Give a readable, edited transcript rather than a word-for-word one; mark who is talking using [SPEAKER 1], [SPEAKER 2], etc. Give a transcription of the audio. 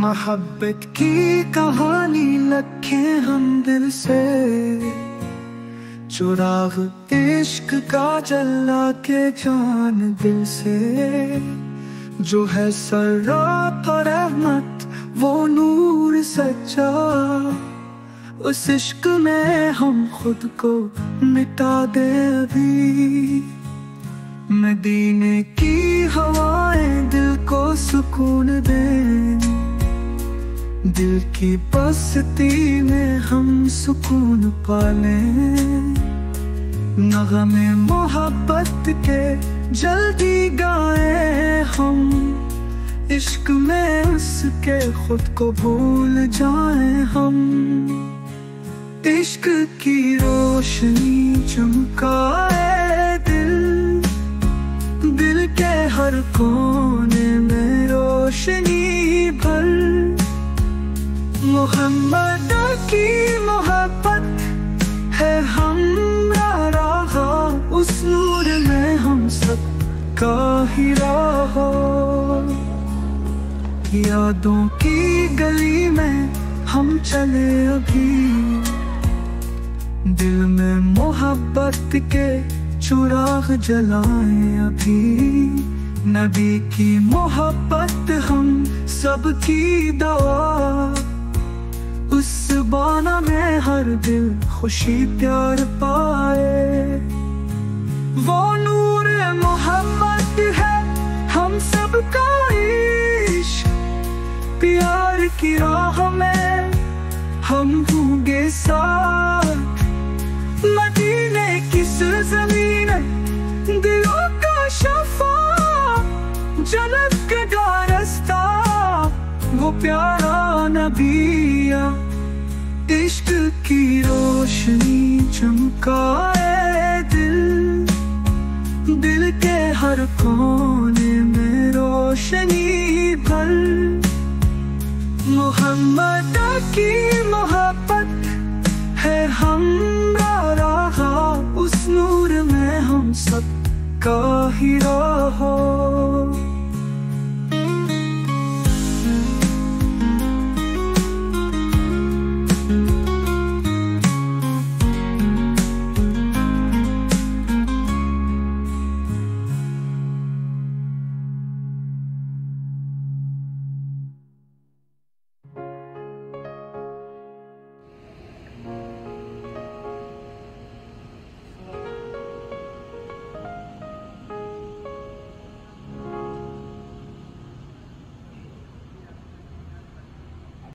[SPEAKER 1] मोहब्बत की कहानी लिखे हम दिल से, चुराग इश्क का जला के जान दिल से। जो है सरापा रहमत वो नूर सच्चा, उस इश्क में हम खुद को मिटा दे अभी। मदीने की हवाएं दिल को सुकून दे, दिल की बस्ती में हम सुकून पालें। नग़मे मोहब्बत के जल्दी गाएं हम, इश्क में उसके खुद को भूल जाएं हम। इश्क की रोशनी चमकाए दिल, दिल के हर कोने में रोशनी भर। मोहम्मद की मोहब्बत है हमरा राह, उस नूर में हम सब का ही राह। यादों की गली में हम चले अभी, दिल में मोहब्बत के चुराग जलाएं अभी। नबी की मोहब्बत हम सबकी दवा, उस बाना में हर दिल खुशी प्यार पाए। वो नूर मोहब्बत है हम सबका इश्क, प्यार की राह में हम होंगे साथ। मदीने की ज़मीन दिलों का शफा, जन्नत का रास्ता वो प्यारा नबिया। इश्क की रोशनी चमकाए दिल, दिल के हर कोने में रोशनी भर। मोहम्मद की मोहब्बत है हमरा राह, उस नूर में हम सब का ही राह।